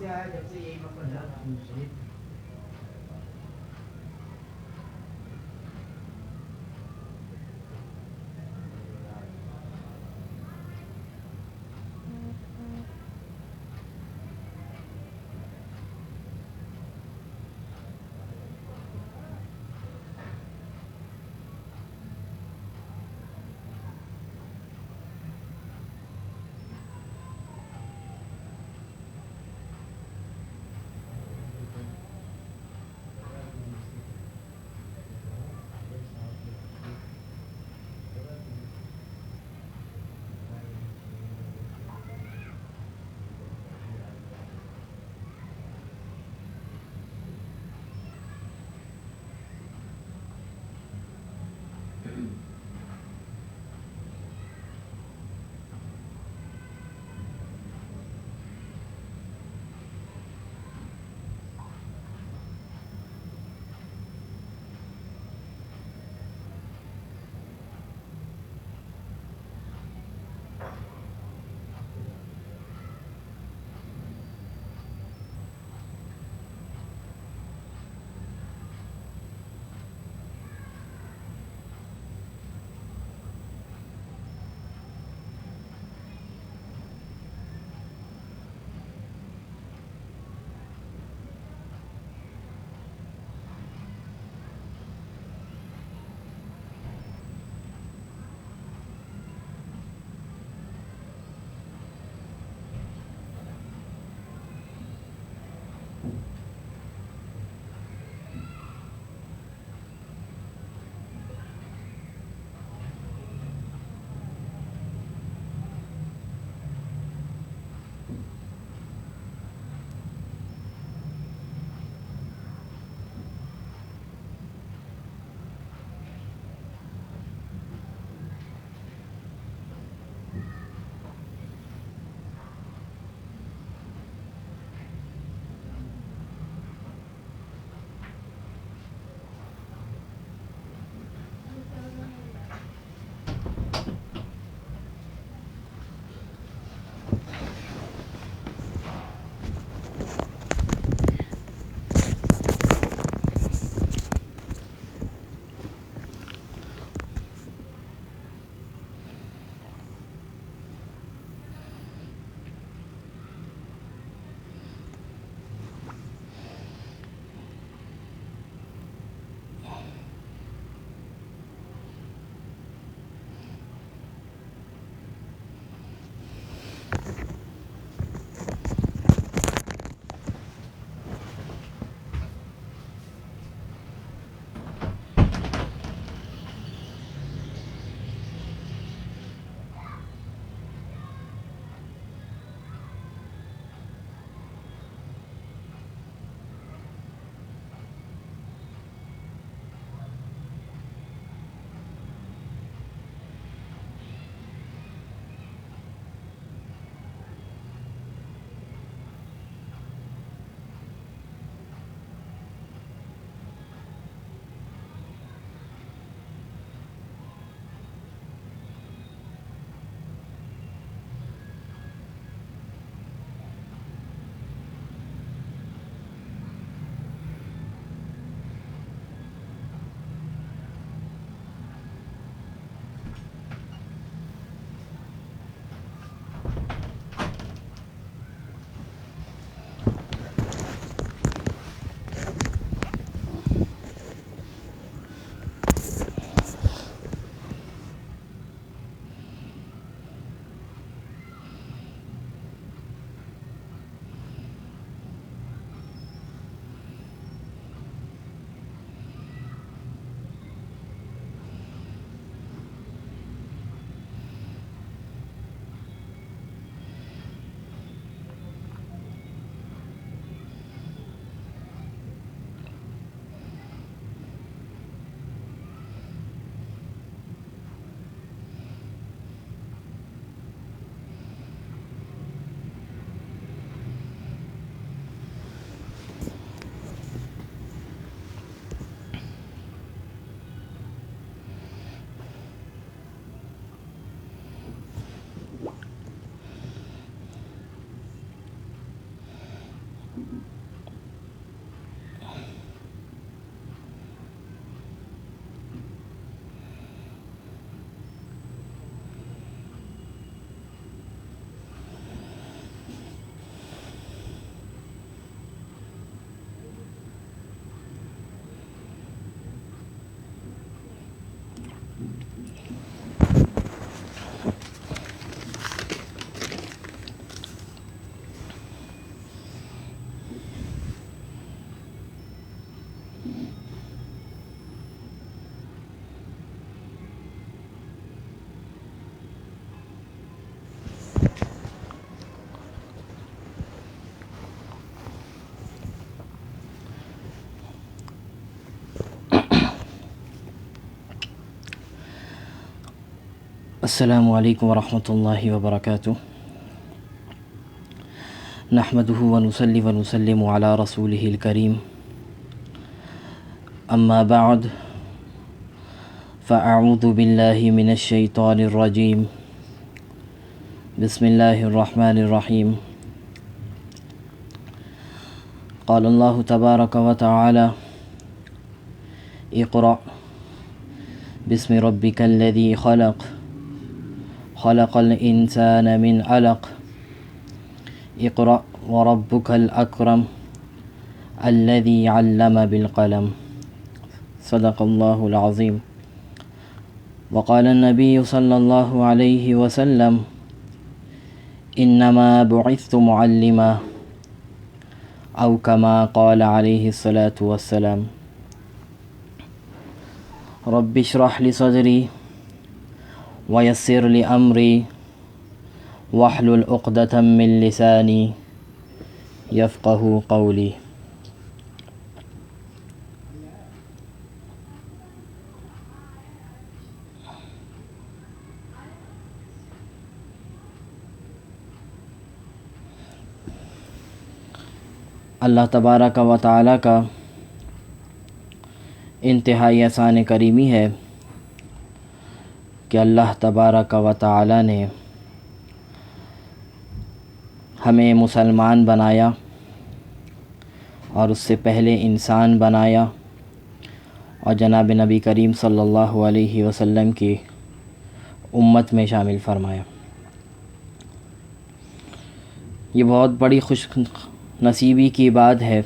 جب سے یہی مقصد ہے. السلام علیکم ورحمۃ اللہ وبرکاتہ نحمدہ ونصلی ونسلم علی رسولہ الکریم اما بعد فاعوذ باللہ من الشیطان الرجیم بسم اللہ الرحمن الرحیم قال اللہ تبارک و تعالی اقرأ بسم ربک الذی خلق خلق الإنسان من علق اقرأ وربك الأكرم الذي علم بالقلم صدق الله العظيم. وقال النبي صلى الله عليه وسلم إنما بعثت معلما أو كما قال عليه الصلاة والسلام. رب اشرح لي صدري ويسر لي أمري واحلل عقدة من لساني يفقهوا قولي. اللہ تبارک و تعالی کا انتہائی احسان کریمی ہے کہ اللہ تبارک و تعالی نے ہمیں مسلمان بنایا اور اس سے پہلے انسان بنایا اور جناب نبی کریم صلی اللہ علیہ وسلم کی امت میں شامل فرمایا. یہ بہت بڑی خوش نصیبی کی بات ہے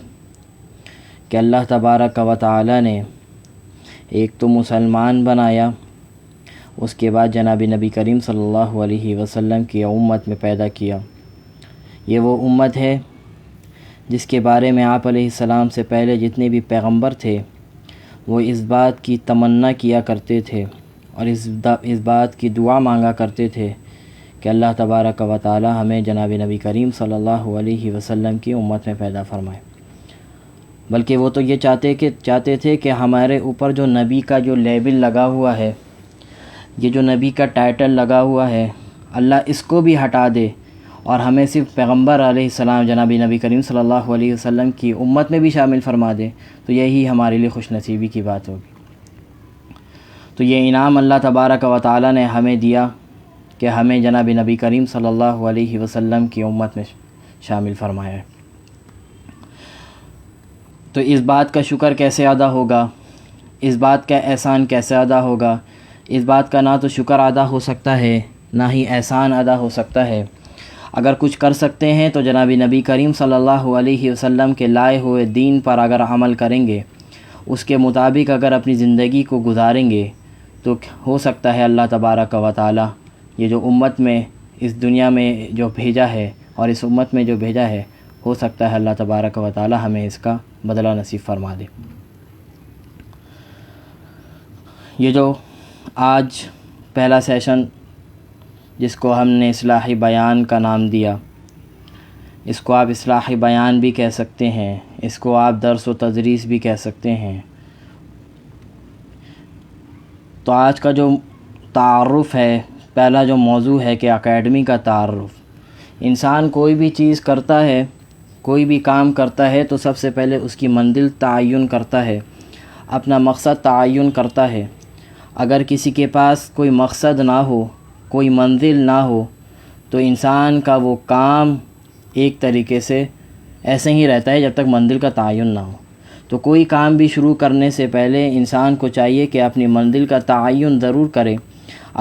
کہ اللہ تبارک و تعالی نے ایک تو مسلمان بنایا، اس کے بعد جناب نبی کریم صلی اللہ علیہ وسلم کی امت میں پیدا کیا. یہ وہ امت ہے جس کے بارے میں آپ علیہ السلام سے پہلے جتنے بھی پیغمبر تھے وہ اس بات کی تمنا کیا کرتے تھے اور اس بات کی دعا مانگا کرتے تھے کہ اللہ تبارک و تعالی ہمیں جناب نبی کریم صلی اللہ علیہ وسلم کی امت میں پیدا فرمائے. بلکہ وہ تو یہ چاہتے تھے کہ ہمارے اوپر جو نبی کا جو لیبل لگا ہوا ہے، یہ جو نبی کا ٹائٹل لگا ہوا ہے، اللہ اس کو بھی ہٹا دے اور ہمیں صرف پیغمبر علیہ السلام جناب نبی کریم صلی اللہ علیہ وسلم کی امت میں بھی شامل فرما دے تو یہی ہمارے لیے خوش نصیبی کی بات ہوگی. تو یہ انعام اللہ تبارک و تعالی نے ہمیں دیا کہ ہمیں جناب نبی کریم صلی اللہ علیہ وسلم کی امت میں شامل فرمایا ہے. تو اس بات کا شکر کیسے ادا ہوگا، اس بات کا احسان کیسے ادا ہوگا؟ اس بات کا نہ تو شکر ادا ہو سکتا ہے نہ ہی احسان ادا ہو سکتا ہے. اگر کچھ کر سکتے ہیں تو جناب نبی کریم صلی اللہ علیہ وسلم کے لائے ہوئے دین پر اگر عمل کریں گے، اس کے مطابق اگر اپنی زندگی کو گزاریں گے تو ہو سکتا ہے اللہ تبارک و تعالی یہ جو امت میں اس دنیا میں جو بھیجا ہے اور اس امت میں جو بھیجا ہے، ہو سکتا ہے اللہ تبارک و تعالی ہمیں اس کا بدلہ نصیب فرما دے. یہ جو آج پہلا سیشن جس کو ہم نے اصلاحی بیان کا نام دیا، اس کو آپ اصلاحی بیان بھی کہہ سکتے ہیں، اس کو آپ درس و تدریس بھی کہہ سکتے ہیں. تو آج کا جو تعارف ہے، پہلا جو موضوع ہے کہ اکیڈمی کا تعارف. انسان کوئی بھی چیز کرتا ہے، کوئی بھی کام کرتا ہے تو سب سے پہلے اس کی منزل تعین کرتا ہے، اپنا مقصد تعین کرتا ہے. اگر کسی کے پاس کوئی مقصد نہ ہو، کوئی منزل نہ ہو تو انسان کا وہ کام ایک طریقے سے ایسے ہی رہتا ہے جب تک منزل کا تعین نہ ہو. تو کوئی کام بھی شروع کرنے سے پہلے انسان کو چاہیے کہ اپنی منزل کا تعین ضرور کرے.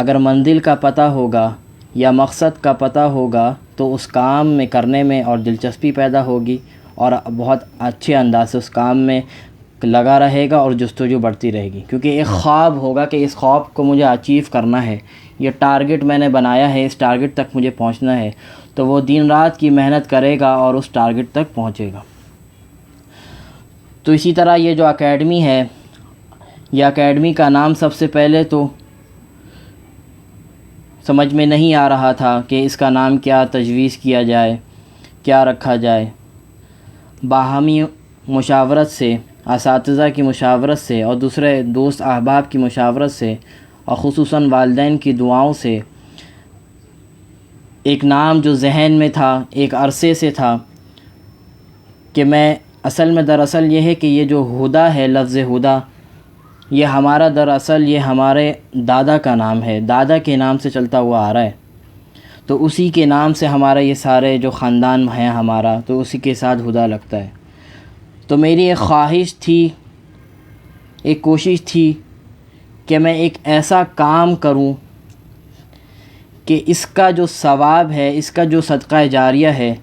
اگر منزل کا پتہ ہوگا یا مقصد کا پتہ ہوگا تو اس کام میں کرنے میں اور دلچسپی پیدا ہوگی اور بہت اچھے انداز سے اس کام میں لگا رہے گا اور جستجو بڑھتی رہے گی. کیونکہ ایک خواب ہوگا کہ اس خواب کو مجھے اچیو کرنا ہے، یہ ٹارگٹ میں نے بنایا ہے، اس ٹارگٹ تک مجھے پہنچنا ہے، تو وہ دن رات کی محنت کرے گا اور اس ٹارگٹ تک پہنچے گا. تو اسی طرح یہ جو اکیڈمی ہے، یہ اکیڈمی کا نام سب سے پہلے تو سمجھ میں نہیں آ رہا تھا کہ اس کا نام کیا تجویز کیا جائے، کیا رکھا جائے. باہمی مشاورت سے، اساتذہ کی مشاورت سے اور دوسرے دوست احباب کی مشاورت سے اور خصوصاً والدین کی دعاؤں سے ایک نام جو ذہن میں تھا ایک عرصے سے تھا کہ میں اصل میں دراصل یہ ہے کہ یہ جو ہدا ہے، لفظ ہدا، یہ ہمارا دراصل یہ ہمارے دادا کا نام ہے، دادا کے نام سے چلتا ہوا آ رہا ہے، تو اسی کے نام سے ہمارا یہ سارے جو خاندان ہیں ہمارا، تو اسی کے ساتھ ہدا لگتا ہے۔ تو میری ایک خواہش تھی، ایک کوشش تھی کہ میں ایک ایسا کام کروں کہ اس کا جو ثواب ہے، اس کا جو صدقہ جاریہ ہے،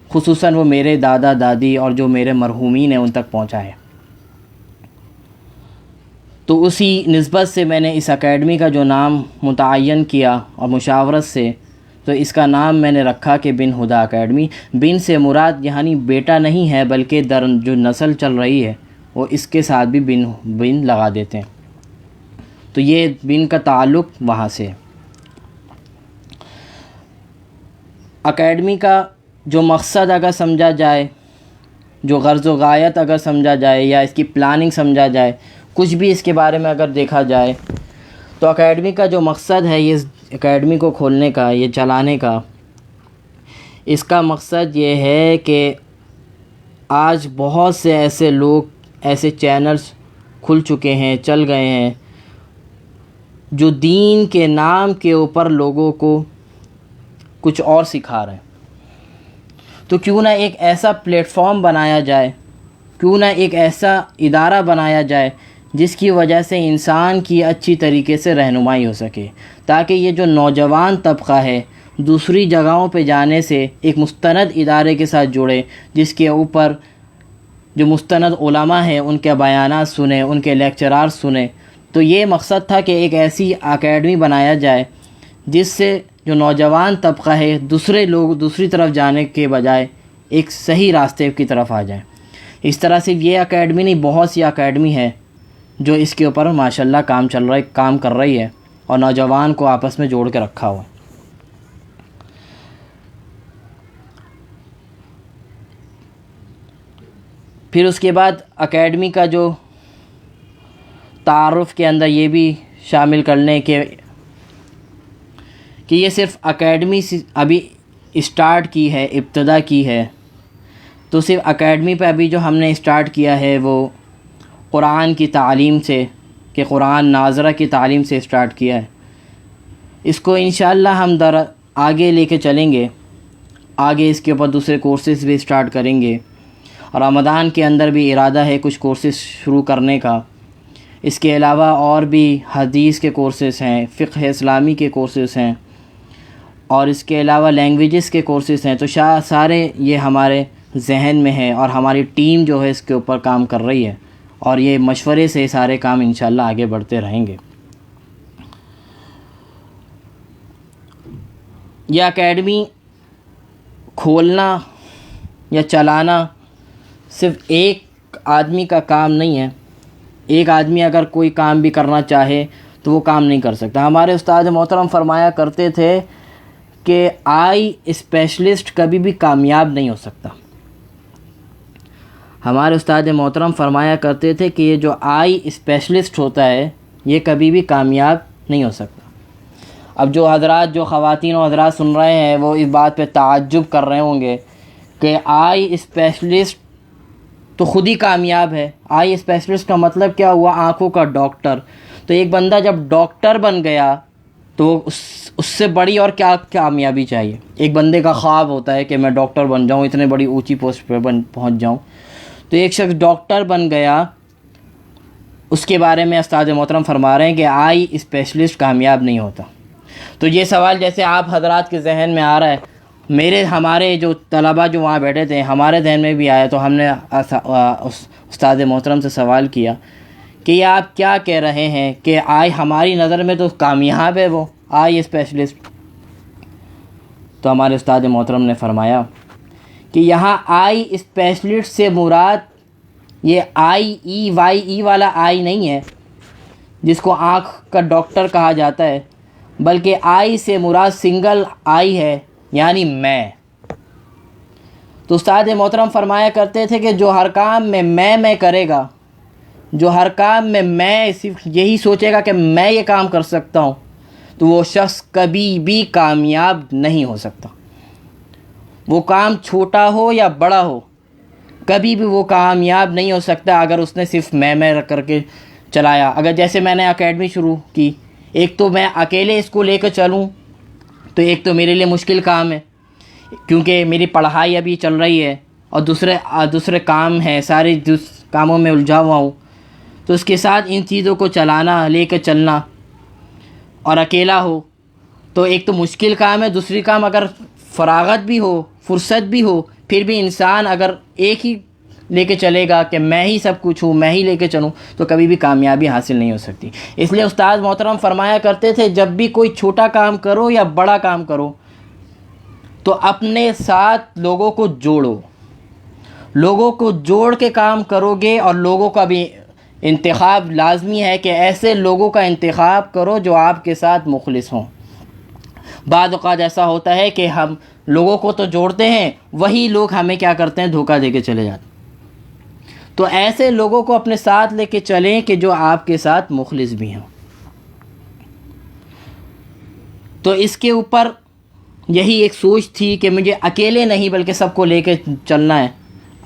خصوصاً وہ میرے دادا دادی اور جو میرے مرحومین ہیں ان تک پہنچائے۔ تو اسی نسبت سے میں نے اس اکیڈمی کا جو نام متعین کیا اور مشاورت سے، تو اس کا نام میں نے رکھا کہ بن ہدا اکیڈمی۔ بن سے مراد یعنی بیٹا نہیں ہے، بلکہ جو نسل چل رہی ہے وہ اس کے ساتھ بھی بن لگا دیتے ہیں، تو یہ بن کا تعلق وہاں سے۔ اکیڈمی کا جو مقصد اگر سمجھا جائے، جو غرض و غایت اگر سمجھا جائے، یا اس کی پلاننگ سمجھا جائے، کچھ بھی اس کے بارے میں اگر دیکھا جائے، تو اکیڈمی کا جو مقصد ہے، یہ اکیڈمی کو کھولنے کا، یہ چلانے کا، اس کا مقصد یہ ہے کہ آج بہت سے ایسے لوگ، ایسے چینلز کھل چکے ہیں، چل گئے ہیں، جو دین کے نام کے اوپر لوگوں کو کچھ اور سکھا رہے ہیں۔ تو کیوں نہ ایک ایسا پلیٹ فارم بنایا جائے، کیوں نہ ایک ایسا ادارہ بنایا جائے جس کی وجہ سے انسان کی اچھی طریقے سے رہنمائی ہو سکے، تاکہ یہ جو نوجوان طبقہ ہے دوسری جگہوں پہ جانے سے ایک مستند ادارے کے ساتھ جڑے، جس کے اوپر جو مستند علماء ہیں ان کے بیانات سنیں، ان کے لیکچرار سنیں۔ تو یہ مقصد تھا کہ ایک ایسی اکیڈمی بنایا جائے جس سے جو نوجوان طبقہ ہے دوسرے لوگ دوسری طرف جانے کے بجائے ایک صحیح راستے کی طرف آ جائیں۔ اس طرح سے یہ اکیڈمی نہیں، بہت سی اکیڈمی ہے جو اس کے اوپر ماشاءاللہ کام کر رہی ہے اور نوجوان کو آپس میں جوڑ کے رکھا ہوا ہے۔ پھر اس کے بعد اکیڈمی کا جو تعارف کے اندر یہ بھی شامل کر لیں کہ یہ صرف اکیڈمی ابھی اسٹارٹ کی ہے، ابتدا کی ہے، تو صرف اکیڈمی پہ ابھی جو ہم نے اسٹارٹ کیا ہے وہ قرآن کی تعلیم سے، کہ قرآن ناظرہ کی تعلیم سے اسٹارٹ کیا ہے۔ اس کو انشاءاللہ ہم آگے لے کے چلیں گے، آگے اس کے اوپر دوسرے کورسز بھی اسٹارٹ کریں گے، اور رمضان کے اندر بھی ارادہ ہے کچھ کورسز شروع کرنے کا۔ اس کے علاوہ اور بھی حدیث کے کورسز ہیں، فقہ اسلامی کے کورسز ہیں، اور اس کے علاوہ لینگویجز کے کورسز ہیں۔ تو سارے یہ ہمارے ذہن میں ہے، اور ہماری ٹیم جو ہے اس کے اوپر کام کر رہی ہے، اور یہ مشورے سے سارے کام انشاءاللہ آگے بڑھتے رہیں گے۔ یہ اکیڈمی کھولنا یا چلانا صرف ایک آدمی کا کام نہیں ہے۔ ایک آدمی اگر کوئی کام بھی کرنا چاہے تو وہ کام نہیں کر سکتا۔ ہمارے استاد محترم فرمایا کرتے تھے کہ آئی اسپیشلسٹ کبھی بھی کامیاب نہیں ہو سکتا۔ ہمارے استاد محترم فرمایا کرتے تھے کہ یہ جو آئی اسپیشلسٹ ہوتا ہے یہ کبھی بھی کامیاب نہیں ہو سکتا۔ اب جو حضرات، جو خواتین و حضرات سن رہے ہیں وہ اس بات پہ تعجب کر رہے ہوں گے کہ آئی اسپیشلسٹ تو خود ہی کامیاب ہے۔ آئی اسپیشلسٹ کا مطلب کیا ہوا؟ آنکھوں کا ڈاکٹر۔ تو ایک بندہ جب ڈاکٹر بن گیا تو اس سے بڑی اور کیا کامیابی چاہیے؟ ایک بندے کا خواب ہوتا ہے کہ میں ڈاکٹر بن جاؤں، اتنے بڑی اونچی پوسٹ پہ پہنچ جاؤں۔ تو ایک شخص ڈاکٹر بن گیا، اس کے بارے میں استاد محترم فرما رہے ہیں کہ آئی اسپیشلسٹ کامیاب نہیں ہوتا۔ تو یہ سوال جیسے آپ حضرات کے ذہن میں آ رہا ہے، ہمارے جو طلباء جو وہاں بیٹھے تھے ہمارے ذہن میں بھی آیا، تو ہم نے استاد محترم سے سوال کیا کہ یہ آپ کیا کہہ رہے ہیں کہ آئی ہماری نظر میں تو کامیاب ہے، وہ آئی اسپیشلسٹ۔ تو ہمارے استاد محترم نے فرمایا کہ یہاں آئی اسپیشلسٹ سے مراد یہ آئی والا آئی نہیں ہے جس کو آنکھ کا ڈاکٹر کہا جاتا ہے، بلکہ آئی سے مراد سنگل آئی ہے، یعنی میں۔ تو استاد محترم فرمایا کرتے تھے کہ جو ہر کام میں میں کرے گا، جو ہر کام میں صرف یہی سوچے گا کہ میں یہ کام کر سکتا ہوں، تو وہ شخص کبھی بھی کامیاب نہیں ہو سکتا. وہ کام چھوٹا ہو یا بڑا ہو، کبھی بھی وہ کامیاب نہیں ہو سکتا اگر اس نے صرف میں رکھ کر کے چلایا. اگر جیسے میں نے اکیڈمی شروع کی، ایک تو میں اکیلے اس کو لے کر چلوں تو ایک تو میرے لیے مشکل کام ہے، کیونکہ میری پڑھائی ابھی چل رہی ہے اور دوسرے کام ہیں، سارے کاموں میں الجھا ہوا ہوں. تو اس کے ساتھ ان چیزوں کو چلانا، لے کر چلنا، اور اکیلا ہو تو ایک تو مشکل کام ہے. دوسری کام اگر فراغت بھی ہو، فرصت بھی ہو، پھر بھی انسان اگر ایک ہی لے کے چلے گا کہ میں ہی سب کچھ ہوں، میں ہی لے کے چلوں، تو کبھی بھی کامیابی حاصل نہیں ہو سکتی. اس لیے استاد محترم فرمایا کرتے تھے جب بھی کوئی چھوٹا کام کرو یا بڑا کام کرو تو اپنے ساتھ لوگوں کو جوڑو. لوگوں کو جوڑ کے کام کرو گے، اور لوگوں کا بھی انتخاب لازمی ہے کہ ایسے لوگوں کا انتخاب کرو جو آپ کے ساتھ مخلص ہوں. بعض اوقات ایسا ہوتا ہے کہ ہم لوگوں کو تو جوڑتے ہیں، وہی لوگ ہمیں کیا کرتے ہیں، دھوکہ دے کے چلے جاتے ہیں. تو ایسے لوگوں کو اپنے ساتھ لے کے چلیں کہ جو آپ کے ساتھ مخلص بھی ہوں. تو اس کے اوپر یہی ایک سوچ تھی کہ مجھے اکیلے نہیں بلکہ سب کو لے کے چلنا ہے.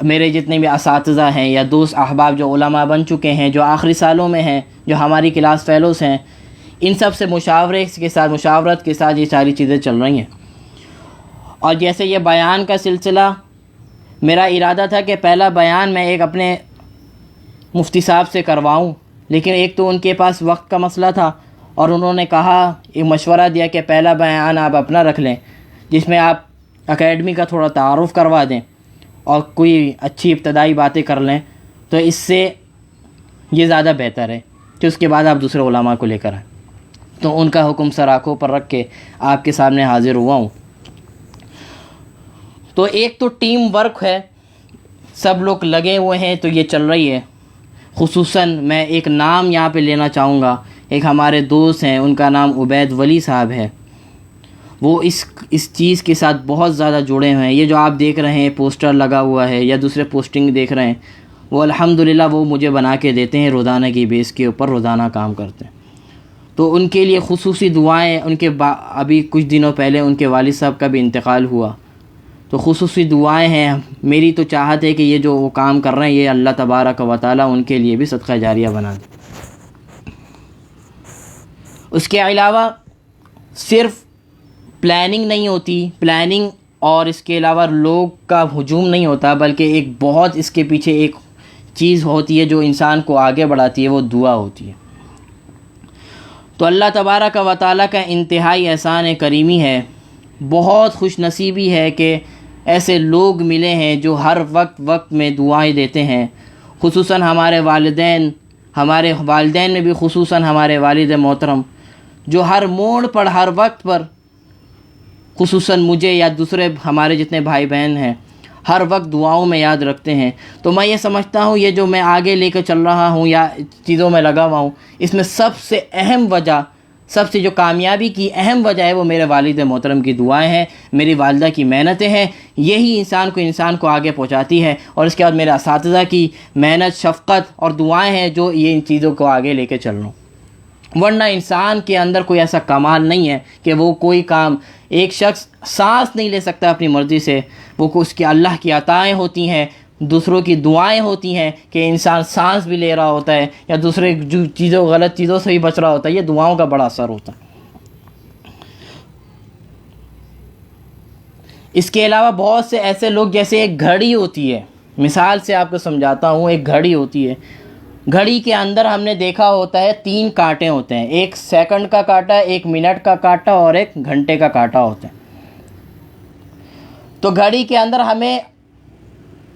میرے جتنے بھی اساتذہ ہیں یا دوست احباب جو علماء بن چکے ہیں، جو آخری سالوں میں ہیں، جو ہماری کلاس فیلوز ہیں، ان سب سے مشاورت کے ساتھ یہ ساری چیزیں چل رہی ہیں. اور جیسے یہ بیان کا سلسلہ، میرا ارادہ تھا کہ پہلا بیان میں ایک اپنے مفتی صاحب سے کرواؤں، لیکن ایک تو ان کے پاس وقت کا مسئلہ تھا، اور انہوں نے کہا، ایک مشورہ دیا کہ پہلا بیان آپ اپنا رکھ لیں، جس میں آپ اکیڈمی کا تھوڑا تعارف کروا دیں اور کوئی اچھی ابتدائی باتیں کر لیں، تو اس سے یہ زیادہ بہتر ہے کہ اس کے بعد آپ دوسرے علماء کو لے کر آئیں. تو ان کا حکم سر آنکھوں پر رکھ کے آپ کے سامنے حاضر ہوا ہوں. تو ایک تو ٹیم ورک ہے، سب لوگ لگے ہوئے ہیں، تو یہ چل رہی ہے. خصوصاً میں ایک نام یہاں پہ لینا چاہوں گا. ایک ہمارے دوست ہیں، ان کا نام عبید ولی صاحب ہے. وہ اس چیز کے ساتھ بہت زیادہ جڑے ہوئے ہیں. یہ جو آپ دیکھ رہے ہیں پوسٹر لگا ہوا ہے یا دوسرے پوسٹنگ دیکھ رہے ہیں، وہ الحمدللہ وہ مجھے بنا کے دیتے ہیں، روزانہ کی بیس کے اوپر روزانہ کام کرتے ہیں. تو ان کے لیے خصوصی دعائیں. ان کے ابھی کچھ دنوں پہلے ان کے والد صاحب کا بھی انتقال ہوا، تو خصوصی دعائیں ہیں. میری تو چاہت ہے کہ یہ جو وہ کام کر رہے ہیں، یہ اللہ تبارک و تعالیٰ ان کے لیے بھی صدقہ جاریہ بنا دے. اس کے علاوہ صرف پلاننگ نہیں ہوتی، پلاننگ اور اس کے علاوہ لوگ کا ہجوم نہیں ہوتا، بلکہ ایک بہت اس کے پیچھے ایک چیز ہوتی ہے جو انسان کو آگے بڑھاتی ہے، وہ دعا ہوتی ہے. تو اللہ تبارک و تعالیٰ کا انتہائی احسان کریمی ہے، بہت خوش نصیبی ہے کہ ایسے لوگ ملے ہیں جو ہر وقت میں دعائیں دیتے ہیں. خصوصاً ہمارے والدین میں بھی خصوصاً ہمارے والد محترم، جو ہر موڑ پر، ہر وقت پر، خصوصاً مجھے یا دوسرے ہمارے جتنے بھائی بہن ہیں، ہر وقت دعاؤں میں یاد رکھتے ہیں. تو میں یہ سمجھتا ہوں یہ جو میں آگے لے کر چل رہا ہوں یا چیزوں میں لگا ہوا ہوں، اس میں سب سے اہم وجہ، سب سے جو کامیابی کی اہم وجہ ہے، وہ میرے والد محترم کی دعائیں ہیں، میری والدہ کی محنتیں ہیں. یہی انسان کو آگے پہنچاتی ہے. اور اس کے بعد میرے اساتذہ کی محنت، شفقت اور دعائیں ہیں جو یہ ان چیزوں کو آگے لے کے چل رہا ہوں. ورنہ انسان کے اندر کوئی ایسا کمال نہیں ہے کہ وہ کوئی کام، ایک شخص سانس نہیں لے سکتا اپنی مرضی سے، وہ اس کی اللہ کی عطائیں ہوتی ہیں، دوسروں کی دعائیں ہوتی ہیں کہ انسان سانس بھی لے رہا ہوتا ہے یا دوسرے جو غلط چیزوں سے بھی بچ رہا ہوتا ہے. یہ دعاؤں کا بڑا اثر ہوتا ہے. اس کے علاوہ بہت سے ایسے لوگ، جیسے ایک گھڑی ہوتی ہے، مثال سے آپ کو سمجھاتا ہوں. ایک گھڑی ہوتی ہے، گھڑی کے اندر ہم نے دیکھا ہوتا ہے 3 کانٹے ہوتے ہیں، ایک سیکنڈ کا کانٹا، ایک منٹ کا کانٹا اور ایک گھنٹے کا کانٹا ہوتا ہے. تو گھڑی کے اندر ہمیں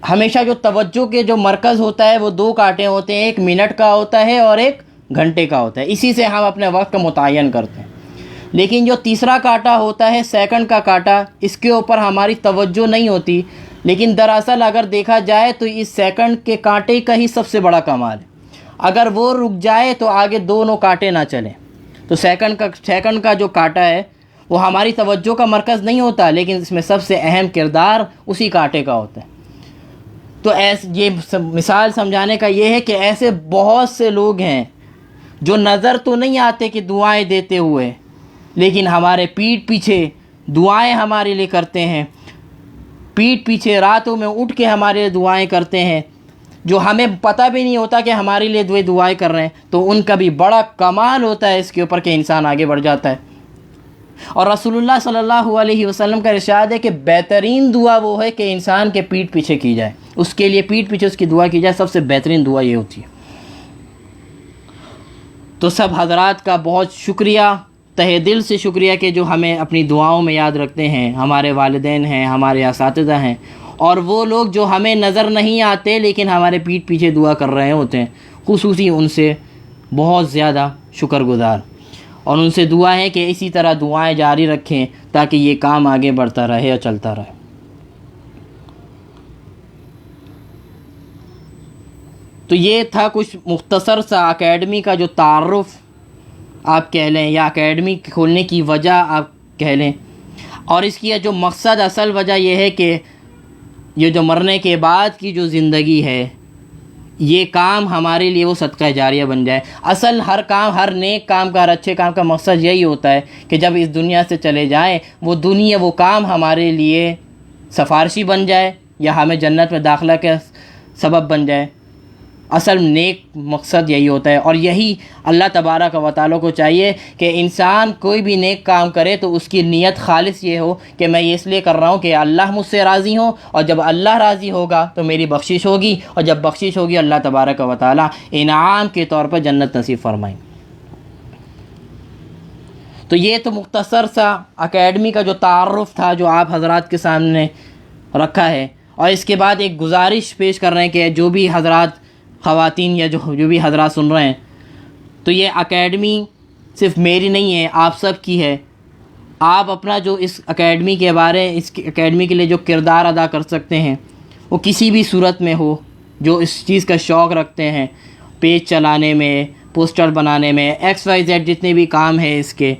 ہمیشہ جو توجہ کے جو مرکز ہوتا ہے وہ 2 کانٹے ہوتے ہیں، ایک منٹ کا ہوتا ہے اور ایک گھنٹے کا ہوتا ہے. اسی سے ہم اپنے وقت کا متعین کرتے ہیں. لیکن جو تیسرا کانٹا ہوتا ہے، سیکنڈ کا کانٹا، اس کے اوپر ہماری توجہ نہیں ہوتی. لیکن دراصل اگر دیکھا جائے تو اس سیکنڈ کے کانٹے کا ہی سب سے بڑا کمال ہے. اگر وہ رک جائے تو آگے دونوں کانٹے نہ چلیں. تو سیکنڈ کا جو کانٹا ہے وہ ہماری توجہ کا مرکز نہیں ہوتا، لیکن اس میں سب سے اہم کردار اسی کانٹے کا ہوتا ہے. تو یہ مثال سمجھانے کا یہ ہے کہ ایسے بہت سے لوگ ہیں جو نظر تو نہیں آتے کہ دعائیں دیتے ہوئے، لیکن ہمارے پیٹھ پیچھے دعائیں ہمارے لیے کرتے ہیں، پیٹھ پیچھے راتوں میں اٹھ کے ہمارے لیے دعائیں کرتے ہیں، جو ہمیں پتہ بھی نہیں ہوتا کہ ہمارے لیے دعائیں کر رہے ہیں، تو ان کا بھی بڑا کمال ہوتا ہے اس کے اوپر کہ انسان آگے بڑھ جاتا ہے۔ اور رسول اللہ صلی اللہ علیہ وسلم کا ارشاد ہے کہ بہترین دعا وہ ہے کہ انسان کے پیٹھ پیچھے کی جائے، اس کے لیے پیٹھ پیچھے اس کی دعا کی جائے، سب سے بہترین دعا یہ ہوتی ہے۔ تو سب حضرات کا بہت شکریہ، تہہ دل سے شکریہ کہ جو ہمیں اپنی دعاؤں میں یاد رکھتے ہیں، ہمارے والدین ہیں، ہمارے اساتذہ ہیں، اور وہ لوگ جو ہمیں نظر نہیں آتے لیکن ہمارے پیٹھ پیچھے دعا کر رہے ہوتے ہیں، خصوصی ان سے بہت زیادہ شکر گزار، اور ان سے دعا ہے کہ اسی طرح دعائیں جاری رکھیں تاکہ یہ کام آگے بڑھتا رہے اور چلتا رہے۔ تو یہ تھا کچھ مختصر سا اکیڈمی کا جو تعارف آپ کہہ لیں، یا اکیڈمی کھولنے کی وجہ آپ کہہ لیں، اور اس کی جو مقصد، اصل وجہ یہ ہے کہ یہ جو مرنے کے بعد کی جو زندگی ہے، یہ کام ہمارے لیے وہ صدقہ جاریہ بن جائے۔ اصل ہر کام، ہر نیک کام کا، ہر اچھے کام کا مقصد یہی ہوتا ہے کہ جب اس دنیا سے چلے جائیں وہ کام ہمارے لیے سفارشی بن جائے یا ہمیں جنت میں داخلہ کا سبب بن جائے۔ اصل نیک مقصد یہی ہوتا ہے، اور یہی اللہ تبارک و تعالیٰ کو چاہیے کہ انسان کوئی بھی نیک کام کرے تو اس کی نیت خالص یہ ہو کہ میں یہ اس لیے کر رہا ہوں کہ اللہ مجھ سے راضی ہو، اور جب اللہ راضی ہوگا تو میری بخشش ہوگی، اور جب بخشش ہوگی اللہ تبارک و تعالیٰ انعام کے طور پر جنت نصیب فرمائیں۔ تو یہ تو مختصر سا اکیڈمی کا جو تعارف تھا جو آپ حضرات کے سامنے رکھا ہے، اور اس کے بعد ایک گزارش پیش کر رہے ہیں کہ جو بھی حضرات، خواتین یا جو بھی حضرات سن رہے ہیں، تو یہ اکیڈمی صرف میری نہیں ہے، آپ سب کی ہے۔ آپ اپنا جو اس اکیڈمی کے بارے، اس اکیڈمی کے لیے جو کردار ادا کر سکتے ہیں وہ کسی بھی صورت میں ہو، جو اس چیز کا شوق رکھتے ہیں، پیج چلانے میں، پوسٹر بنانے میں، XYZ جتنے بھی کام ہیں اس کے،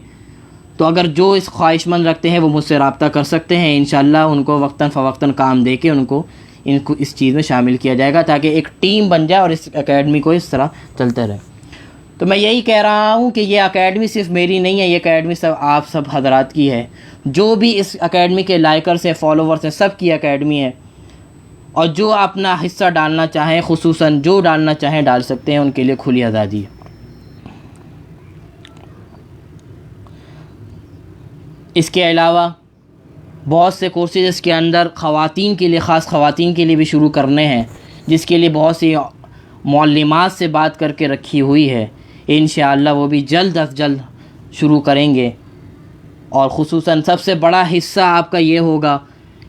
تو اگر جو اس خواہش مند رکھتے ہیں وہ مجھ سے رابطہ کر سکتے ہیں، انشاءاللہ ان کو وقتاً فوقتاً کام دے کے ان کو اس چیز میں شامل کیا جائے گا تاکہ ایک ٹیم بن جائے اور اس اکیڈمی کو اس طرح چلتے رہے۔ تو میں یہی کہہ رہا ہوں کہ یہ اکیڈمی صرف میری نہیں ہے، یہ اکیڈمی سب آپ سب حضرات کی ہے، جو بھی اس اکیڈمی کے لائکرز ہیں، فالوورز ہیں، سب کی اکیڈمی ہے، اور جو اپنا حصہ ڈالنا چاہیں، خصوصاً جو ڈالنا چاہیں ڈال سکتے ہیں، ان کے لیے کھلی آزادی ہے۔ اس کے علاوہ بہت سے کورسز اس کے اندر خواتین کے لیے، خاص خواتین کے لیے بھی شروع کرنے ہیں، جس کے لیے بہت سی معلمات سے بات کر کے رکھی ہوئی ہے، انشاءاللہ وہ بھی جلد از جلد شروع کریں گے۔ اور خصوصاً سب سے بڑا حصہ آپ کا یہ ہوگا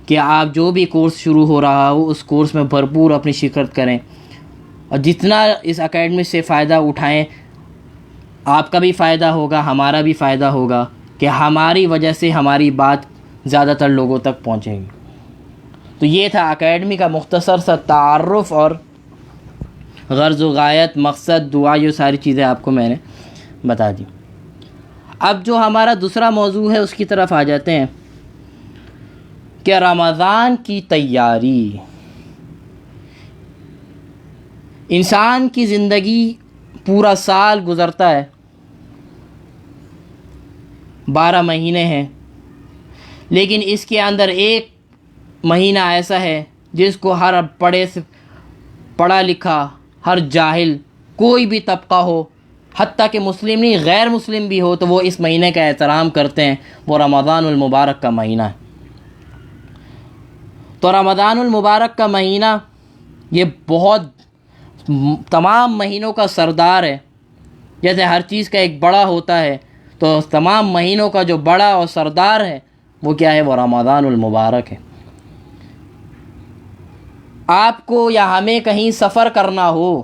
کہ آپ جو بھی کورس شروع ہو رہا ہو اس کورس میں بھرپور اپنی شرکت کریں، اور جتنا اس اکیڈمی سے فائدہ اٹھائیں، آپ کا بھی فائدہ ہوگا، ہمارا بھی فائدہ ہوگا کہ ہماری وجہ سے ہماری بات زیادہ تر لوگوں تک پہنچے گی۔ تو یہ تھا اکیڈمی کا مختصر سا تعارف، اور غرض و غایت، مقصد، دعا، یہ ساری چیزیں آپ کو میں نے بتا دی۔ اب جو ہمارا دوسرا موضوع ہے اس کی طرف آ جاتے ہیں کہ رمضان کی تیاری۔ انسان کی زندگی پورا سال گزرتا ہے، 12 مہینے ہیں، لیکن اس کے اندر ایک مہینہ ایسا ہے جس کو ہر پڑھا لکھا، ہر جاہل، کوئی بھی طبقہ ہو، حتیٰ کہ مسلم نہیں، غیر مسلم بھی ہو، تو وہ اس مہینے کا احترام کرتے ہیں، وہ رمضان المبارک کا مہینہ ہے۔ تو رمضان المبارک کا مہینہ یہ بہت تمام مہینوں کا سردار ہے، جیسے ہر چیز کا ایک بڑا ہوتا ہے، تو تمام مہینوں کا جو بڑا اور سردار ہے وہ کیا ہے؟ وہ رمضان المبارک ہے۔ آپ کو یا ہمیں کہیں سفر کرنا ہو،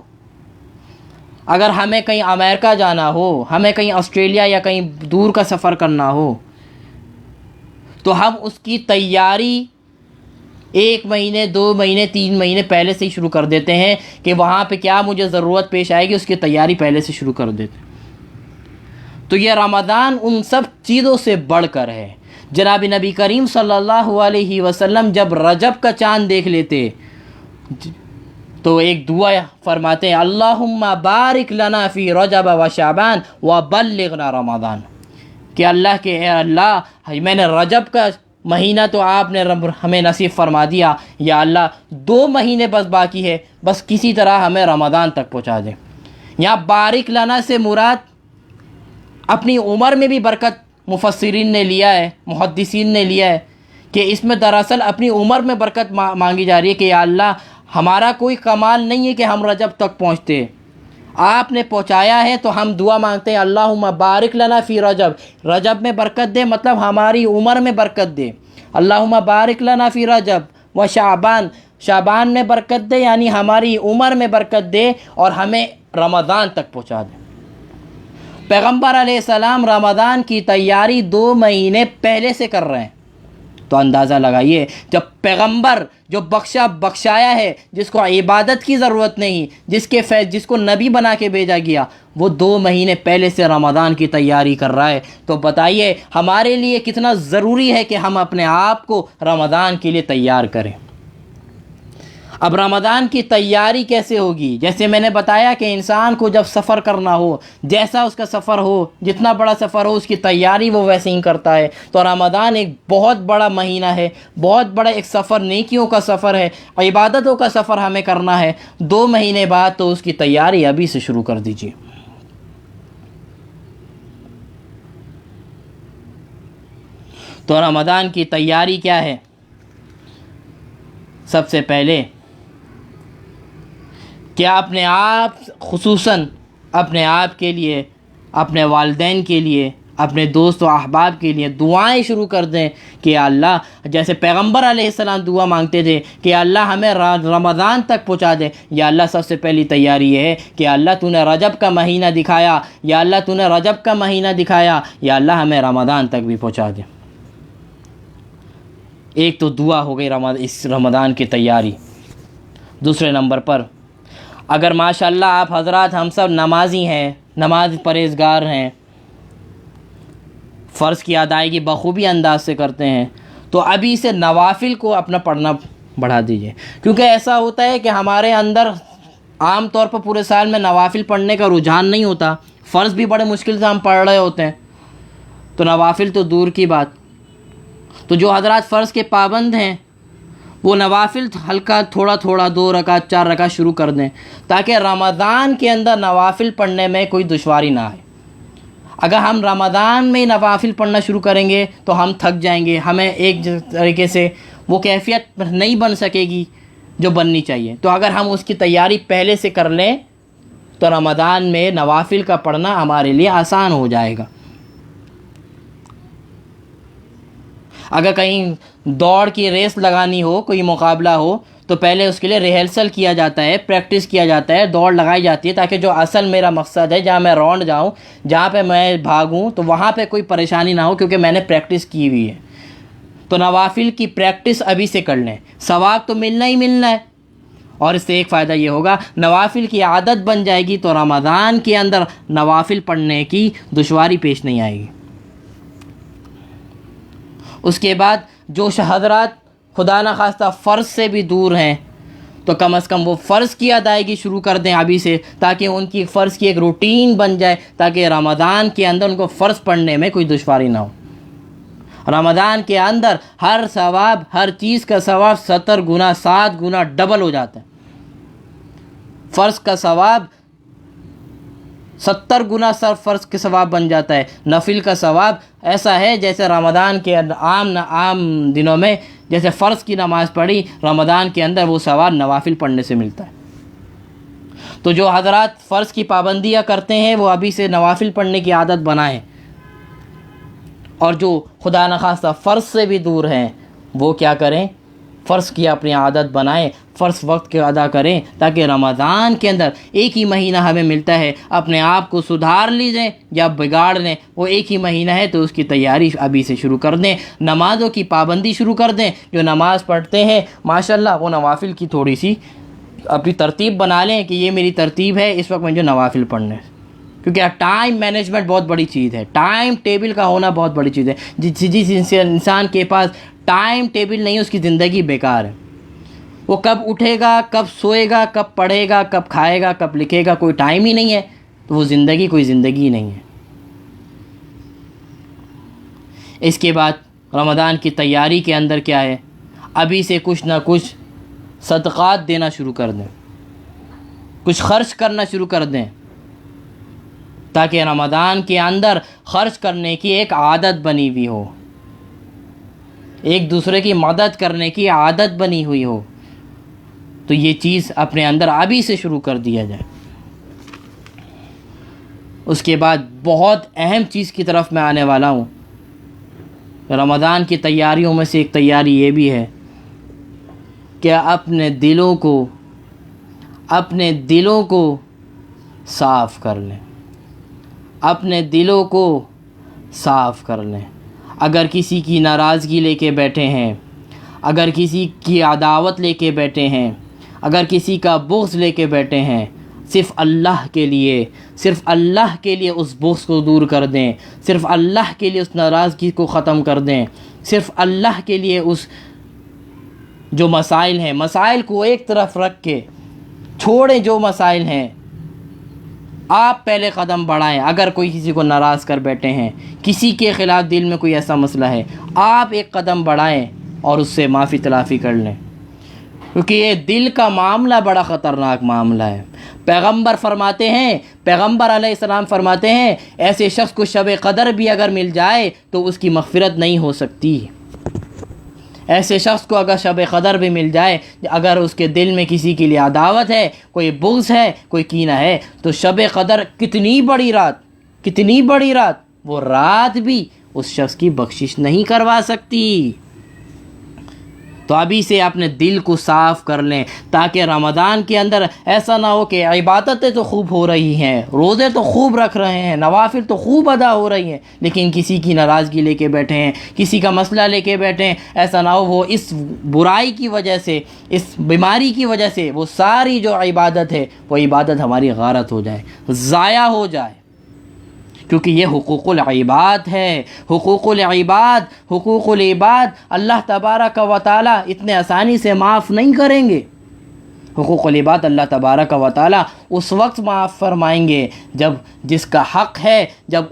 اگر ہمیں کہیں امریکہ جانا ہو، ہمیں کہیں آسٹریلیا یا کہیں دور کا سفر کرنا ہو، تو ہم اس کی تیاری 1 مہینے، 2 مہینے، 3 مہینے پہلے سے ہی شروع کر دیتے ہیں کہ وہاں پہ کیا مجھے ضرورت پیش آئے گی، اس کی تیاری پہلے سے شروع کر دیتے ہیں۔ تو یہ رمضان ان سب چیزوں سے بڑھ کر ہے۔ جناب نبی کریم صلی اللہ علیہ وسلم جب رجب کا چاند دیکھ لیتے تو ایک دعا فرماتے ہیں، اللہم بارک لنا فی رجب و شعبان و بلغنا رمضان۔ کہ اللہ کے اے اللہ میں نے رجب کا مہینہ تو آپ نے ہمیں نصیب فرما دیا، یا اللہ 2 مہینے بس باقی ہے، بس کسی طرح ہمیں رمضان تک پہنچا دیں۔ یہاں بارک لنا سے مراد اپنی عمر میں بھی برکت مفسرین نے لیا ہے، محدثین نے لیا ہے کہ اس میں دراصل اپنی عمر میں برکت مانگی جا رہی ہے کہ یا اللہ ہمارا کوئی کمال نہیں ہے کہ ہم رجب تک پہنچتے، آپ نے پہنچایا ہے تو ہم دعا مانگتے ہیں اللہم بارک لنا فی رجب، رجب میں برکت دے مطلب ہماری عمر میں برکت دے، اللہم بارک لنا فی رجب و شعبان، شعبان میں برکت دے یعنی ہماری عمر میں برکت دے اور ہمیں رمضان تک پہنچا دے۔ پیغمبر علیہ السلام رمضان کی تیاری 2 مہینے پہلے سے کر رہے ہیں، تو اندازہ لگائیے جب پیغمبر جو بخشایا ہے، جس کو عبادت کی ضرورت نہیں، جس کو نبی بنا کے بھیجا گیا، وہ 2 مہینے پہلے سے رمضان کی تیاری کر رہا ہے، تو بتائیے ہمارے لیے کتنا ضروری ہے کہ ہم اپنے آپ کو رمضان کے لیے تیار کریں۔ اب رمضان کی تیاری کیسے ہوگی؟ جیسے میں نے بتایا کہ انسان کو جب سفر کرنا ہو، جیسا اس کا سفر ہو، جتنا بڑا سفر ہو، اس کی تیاری وہ ویسے ہی کرتا ہے، تو رمضان ایک بہت بڑا مہینہ ہے، بہت بڑا ایک سفر، نیکیوں کا سفر ہے، عبادتوں کا سفر ہمیں کرنا ہے۔ 2 مہینے بعد تو اس کی تیاری ابھی سے شروع کر دیجیے۔ تو رمضان کی تیاری کیا ہے؟ سب سے پہلے کیا اپنے آپ، خصوصاً اپنے آپ کے لیے، اپنے والدین کے لیے، اپنے دوست و احباب کے لیے دعائیں شروع کر دیں کہ اللہ، جیسے پیغمبر علیہ السلام دعا مانگتے تھے کہ اللہ ہمیں رمضان تک پہنچا دے، یا اللہ سب سے پہلی تیاری یہ ہے کہ اللہ تو نے رجب کا مہینہ دکھایا، یا اللہ تو نے رجب کا مہینہ دکھایا، یا اللہ ہمیں رمضان تک بھی پہنچا دے۔ ایک تو دعا ہو گئی اس رمضان کی تیاری۔ دوسرے نمبر پر اگر ماشاءاللہ آپ حضرات ہم سب نمازی ہیں، نماز پرہیزگار ہیں، فرض کی ادائیگی بخوبی انداز سے کرتے ہیں، تو ابھی سے نوافل کو اپنا پڑھنا بڑھا دیجئے، کیونکہ ایسا ہوتا ہے کہ ہمارے اندر عام طور پر پورے سال میں نوافل پڑھنے کا رجحان نہیں ہوتا، فرض بھی بڑے مشکل سے ہم پڑھ رہے ہوتے ہیں، تو نوافل تو دور کی بات۔ تو جو حضرات فرض کے پابند ہیں وہ نوافل ہلکا تھوڑا تھوڑا 2 رکعت 4 رکعت شروع کر دیں، تاکہ رمضان کے اندر نوافل پڑھنے میں کوئی دشواری نہ آئے۔ اگر ہم رمضان میں نوافل پڑھنا شروع کریں گے تو ہم تھک جائیں گے، ہمیں ایک طریقے سے وہ کیفیت نہیں بن سکے گی جو بننی چاہیے۔ تو اگر ہم اس کی تیاری پہلے سے کر لیں تو رمضان میں نوافل کا پڑھنا ہمارے لیے آسان ہو جائے گا۔ اگر کہیں دوڑ کی ریس لگانی ہو، کوئی مقابلہ ہو، تو پہلے اس کے لیے ریہرسل کیا جاتا ہے، پریکٹس کیا جاتا ہے، دوڑ لگائی جاتی ہے، تاکہ جو اصل میرا مقصد ہے، جہاں میں راؤنڈ جاؤں، جہاں پہ میں بھاگوں، تو وہاں پہ کوئی پریشانی نہ ہو، کیونکہ میں نے پریکٹس کی ہوئی ہے۔ تو نوافل کی پریکٹس ابھی سے کر لیں، ثواب تو ملنا ہی ملنا ہے، اور اس سے ایک فائدہ یہ ہوگا نوافل کی عادت بن جائے گی تو رمضان کے اندر نوافل پڑھنے کی دشواری پیش نہیں آئے گی۔ اس کے بعد جو حضرات خدا نخواستہ فرض سے بھی دور ہیں تو کم از کم وہ فرض کی ادائیگی شروع کر دیں ابھی سے، تاکہ ان کی فرض کی ایک روٹین بن جائے، تاکہ رمضان کے اندر ان کو فرض پڑھنے میں کوئی دشواری نہ ہو۔ رمضان کے اندر ہر ثواب، ہر چیز کا ثواب 70 گنا 7 گنا ڈبل ہو جاتا ہے۔ فرض کا ثواب 70 گنا فرض کے ثواب بن جاتا ہے، نفل کا ثواب ایسا ہے جیسے رمضان کے عام دنوں میں جیسے فرض کی نماز پڑھی، رمضان کے اندر وہ ثواب نوافل پڑھنے سے ملتا ہے۔ تو جو حضرات فرض کی پابندیاں کرتے ہیں وہ ابھی سے نوافل پڑھنے کی عادت بنائیں، اور جو خدا نخواستہ فرض سے بھی دور ہیں وہ کیا کریں، فرض کی اپنی عادت بنائیں، فرض وقت کے ادا کریں، تاکہ رمضان کے اندر ایک ہی مہینہ ہمیں ملتا ہے، اپنے آپ کو سدھار لیجیں یا بگاڑ لیں، وہ ایک ہی مہینہ ہے تو اس کی تیاری ابھی سے شروع کر دیں، نمازوں کی پابندی شروع کر دیں۔ جو نماز پڑھتے ہیں ماشاءاللہ وہ نوافل کی تھوڑی سی اپنی ترتیب بنا لیں کہ یہ میری ترتیب ہے اس وقت مجھے نوافل پڑھنے، کیونکہ ٹائم مینجمنٹ بہت بڑی چیز ہے، ٹائم ٹیبل کا ہونا بہت بڑی چیز ہے۔ جس انسان کے پاس ٹائم ٹیبل نہیں اس کی زندگی بیکار ہے، وہ کب اٹھے گا، کب سوئے گا، کب پڑھے گا، کب کھائے گا، کب لکھے گا، کوئی ٹائم ہی نہیں ہے تو وہ زندگی کوئی زندگی نہیں ہے۔ اس کے بعد رمضان کی تیاری کے اندر کیا ہے، ابھی سے کچھ نہ کچھ صدقات دینا شروع کر دیں، کچھ خرچ کرنا شروع کر دیں، تاکہ رمضان کے اندر خرچ کرنے کی ایک عادت بنی ہوئی ہو، ایک دوسرے کی مدد کرنے کی عادت بنی ہوئی ہو۔ تو یہ چیز اپنے اندر ابھی سے شروع کر دیا جائے۔ اس کے بعد بہت اہم چیز کی طرف میں آنے والا ہوں۔ رمضان کی تیاریوں میں سے ایک تیاری یہ بھی ہے کہ اپنے دلوں کو صاف کر لیں، اپنے دلوں کو صاف کر لیں۔ اگر کسی کی ناراضگی لے کے بیٹھے ہیں، اگر کسی کی عداوت لے کے بیٹھے ہیں، اگر کسی کا بغض لے کے بیٹھے ہیں، صرف اللہ کے لیے اس بغض کو دور کر دیں، صرف اللہ کے لیے اس ناراضگی کو ختم کر دیں، صرف اللہ کے لیے اس جو مسائل ہیں، مسائل کو ایک طرف رکھ کے چھوڑیں، جو مسائل ہیں آپ پہلے قدم بڑھائیں۔ اگر کوئی کسی کو ناراض کر بیٹھے ہیں، کسی کے خلاف دل میں کوئی ایسا مسئلہ ہے، آپ ایک قدم بڑھائیں اور اس سے معافی تلافی کر لیں، کیونکہ یہ دل کا معاملہ بڑا خطرناک معاملہ ہے۔ پیغمبر علیہ السلام فرماتے ہیں ایسے شخص کو شب قدر بھی اگر مل جائے تو اس کی مغفرت نہیں ہو سکتی۔ ایسے شخص کو اگر شب قدر بھی مل جائے، اگر اس کے دل میں کسی کے لیے عداوت ہے، کوئی بغض ہے، کوئی کینہ ہے، تو شب قدر کتنی بڑی رات، وہ رات بھی اس شخص کی بخشش نہیں کروا سکتی۔ تو ابھی سے اپنے دل کو صاف کر لیں، تاکہ رمضان کے اندر ایسا نہ ہو کہ عبادتیں تو خوب ہو رہی ہیں، روزے تو خوب رکھ رہے ہیں، نوافل تو خوب ادا ہو رہی ہیں، لیکن کسی کی ناراضگی لے کے بیٹھے ہیں، کسی کا مسئلہ لے کے بیٹھے ہیں۔ ایسا نہ ہو وہ اس برائی کی وجہ سے، اس بیماری کی وجہ سے وہ ساری جو عبادت ہے، وہ عبادت ہماری غارت ہو جائے، ضائع ہو جائے، کیونکہ یہ حقوق العباد ہے۔ حقوق العباد اللہ تبارک و تعالی اتنے آسانی سے معاف نہیں کریں گے۔ حقوق العباد اللہ تبارک و تعالی اس وقت معاف فرمائیں گے جس کا حق ہے، جب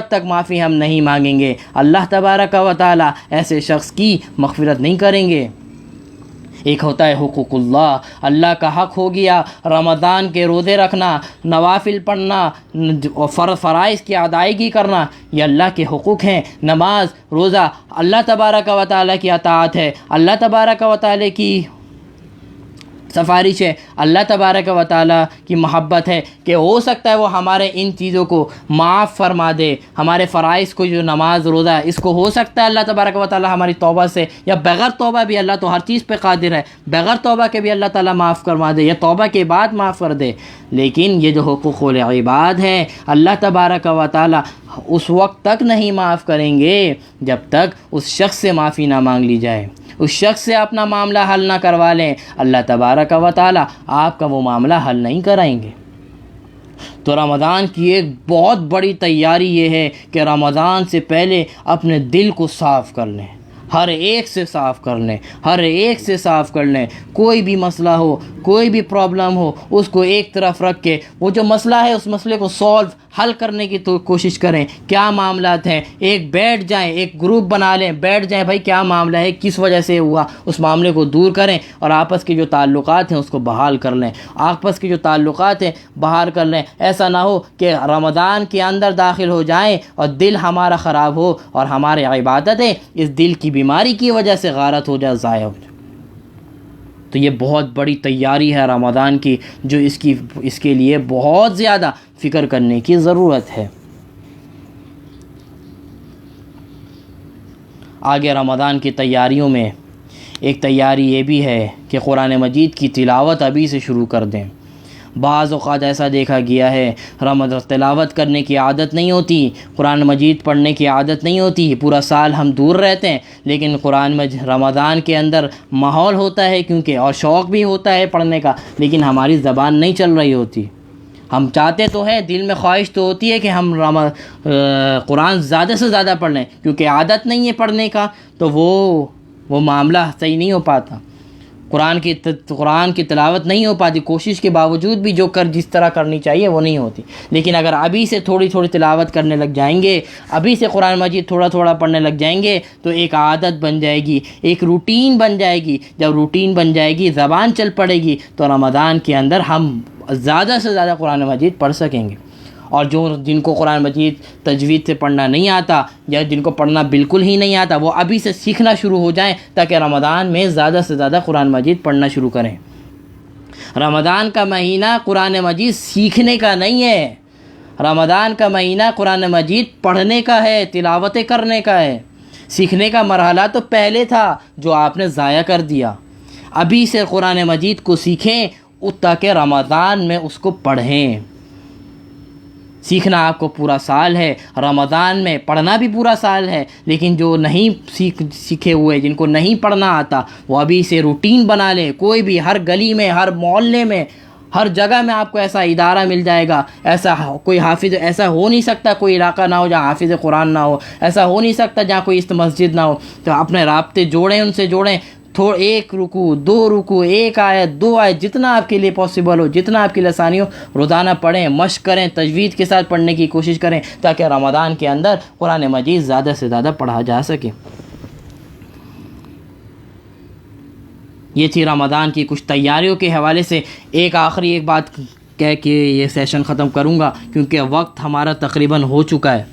تک معافی ہم نہیں مانگیں گے، اللہ تبارک و تعالی ایسے شخص کی مغفرت نہیں کریں گے۔ ایک ہوتا ہے حقوق اللہ کا حق ہو گیا رمضان کے روزے رکھنا، نوافل پڑھنا، فرائض کی ادائیگی کرنا، یہ اللہ کے حقوق ہیں۔ نماز، روزہ اللہ تبارک و تعالیٰ کی اطاعت ہے، اللہ تبارک و تعالیٰ کی سفارش ہے، اللہ تبارک و تعالیٰ کی محبت ہے کہ ہو سکتا ہے وہ ہمارے ان چیزوں کو معاف فرما دے، ہمارے فرائض کو، جو نماز روزہ ہے، اس کو ہو سکتا ہے اللہ تبارک و تعالیٰ ہماری توبہ سے، یا بغیر توبہ بھی، اللہ تو ہر چیز پہ قادر ہے، بغیر توبہ کے بھی اللہ تعالیٰ معاف کروا دے، یا توبہ کے بعد معاف کر دے۔ لیکن یہ جو حقوق العباد ہے، اللہ تبارک و تعالیٰ اس وقت تک نہیں معاف کریں گے جب تک اس شخص سے معافی نہ مانگ لی جائے، اس شخص سے اپنا معاملہ حل نہ کروا لیں، اللہ تبارک و تعالیٰ آپ کا وہ معاملہ حل نہیں کرائیں گے۔ تو رمضان کی ایک بہت بڑی تیاری یہ ہے کہ رمضان سے پہلے اپنے دل کو صاف کر لیں، ہر ایک سے صاف کر لیں، کوئی بھی مسئلہ ہو، کوئی بھی پرابلم ہو، اس کو ایک طرف رکھ کے وہ جو مسئلہ ہے اس مسئلے کو حل کرنے کی تو کوشش کریں۔ کیا معاملات ہیں، بیٹھ جائیں، ایک گروپ بنا لیں، بیٹھ جائیں، بھائی کیا معاملہ ہے، کس وجہ سے ہوا، اس معاملے کو دور کریں اور آپس کے جو تعلقات ہیں اس کو بحال کر لیں، ایسا نہ ہو کہ رمضان کے اندر داخل ہو جائیں اور دل ہمارا خراب ہو اور ہمارے عبادتیں اس دل کی بیماری کی وجہ سے غارت ہو جائے، ضائع ہو جائے۔ تو یہ بہت بڑی تیاری ہے رمضان کی، جو اس کے لیے بہت زیادہ فکر کرنے کی ضرورت ہے۔ آگے رمضان کی تیاریوں میں ایک تیاری یہ بھی ہے کہ قرآن مجید کی تلاوت ابھی سے شروع کر دیں۔ بعض اوقات ایسا دیکھا گیا ہے تلاوت کرنے کی عادت نہیں ہوتی، قرآن مجید پڑھنے کی عادت نہیں ہوتی، پورا سال ہم دور رہتے ہیں، لیکن رمضان کے اندر ماحول ہوتا ہے کیونکہ، اور شوق بھی ہوتا ہے پڑھنے کا، لیکن ہماری زبان نہیں چل رہی ہوتی۔ ہم چاہتے تو ہیں، دل میں خواہش تو ہوتی ہے کہ ہم قرآن زیادہ سے زیادہ پڑھ لیں، کیونکہ عادت نہیں ہے پڑھنے کا، تو وہ معاملہ صحیح نہیں ہو پاتا۔ قرآن کی تلاوت نہیں ہو پاتی، کوشش کے باوجود بھی جس طرح کرنی چاہیے وہ نہیں ہوتی. لیکن اگر ابھی سے تھوڑی تھوڑی تلاوت کرنے لگ جائیں گے، ابھی سے قرآن مجید تھوڑا تھوڑا پڑھنے لگ جائیں گے تو ایک عادت بن جائے گی، ایک روٹین بن جائے گی. جب روٹین بن جائے گی، زبان چل پڑے گی، تو رمضان کے اندر ہم زیادہ سے زیادہ قرآن مجید پڑھ سکیں گے. اور جن کو قرآن مجید تجوید سے پڑھنا نہیں آتا یا جن کو پڑھنا بالکل ہی نہیں آتا، وہ ابھی سے سیکھنا شروع ہو جائیں تاکہ رمضان میں زیادہ سے زیادہ قرآن مجید پڑھنا شروع کریں. رمضان کا مہینہ قرآن مجید سیکھنے کا نہیں ہے، رمضان کا مہینہ قرآن مجید پڑھنے کا ہے، تلاوتیں کرنے کا ہے. سیکھنے کا مرحلہ تو پہلے تھا جو آپ نے ضائع کر دیا. ابھی سے قرآن مجید کو سیکھیں تاکہ رمضان میں اس کو پڑھیں. سیکھنا آپ کو پورا سال ہے، رمضان میں پڑھنا بھی پورا سال ہے. لیکن جو نہیں سیکھے ہوئے، جن کو نہیں پڑھنا آتا، وہ ابھی سے روٹین بنا لیں. کوئی بھی ہر گلی میں، ہر محلے میں، ہر جگہ میں آپ کو ایسا ادارہ مل جائے گا. ایسا کوئی حافظ، ایسا ہو نہیں سکتا کوئی علاقہ نہ ہو جہاں حافظ قرآن نہ ہو، ایسا ہو نہیں سکتا جہاں کوئی مسجد نہ ہو. تو اپنے رابطے جوڑیں، ان سے جوڑیں. ایک رکوع، 2 رکوع، 1 آیت، 2 آیت، جتنا آپ کے لیے پاسبل ہو، جتنا آپ کے لیے آسانی ہو، روزانہ پڑھیں، مشق کریں، تجوید کے ساتھ پڑھنے کی کوشش کریں تاکہ رمضان کے اندر قرآن مجید زیادہ سے زیادہ پڑھا جا سکے. یہ تھی رمضان کی کچھ تیاریوں کے حوالے سے. ایک بات کہہ کے یہ سیشن ختم کروں گا کیونکہ وقت ہمارا تقریباً ہو چکا ہے.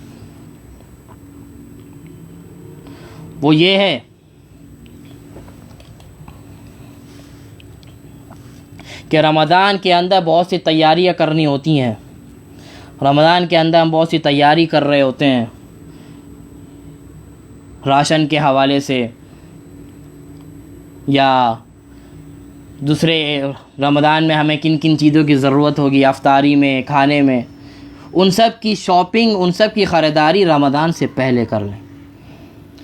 وہ یہ ہے کہ رمضان کے اندر بہت سی تیاریاں کرنی ہوتی ہیں. رمضان کے اندر ہم بہت سی تیاری کر رہے ہوتے ہیں، راشن کے حوالے سے یا دوسرے. رمضان میں ہمیں کن کن چیزوں کی ضرورت ہوگی افطاری میں، کھانے میں، ان سب کی شاپنگ، ان سب کی خریداری رمضان سے پہلے کر لیں.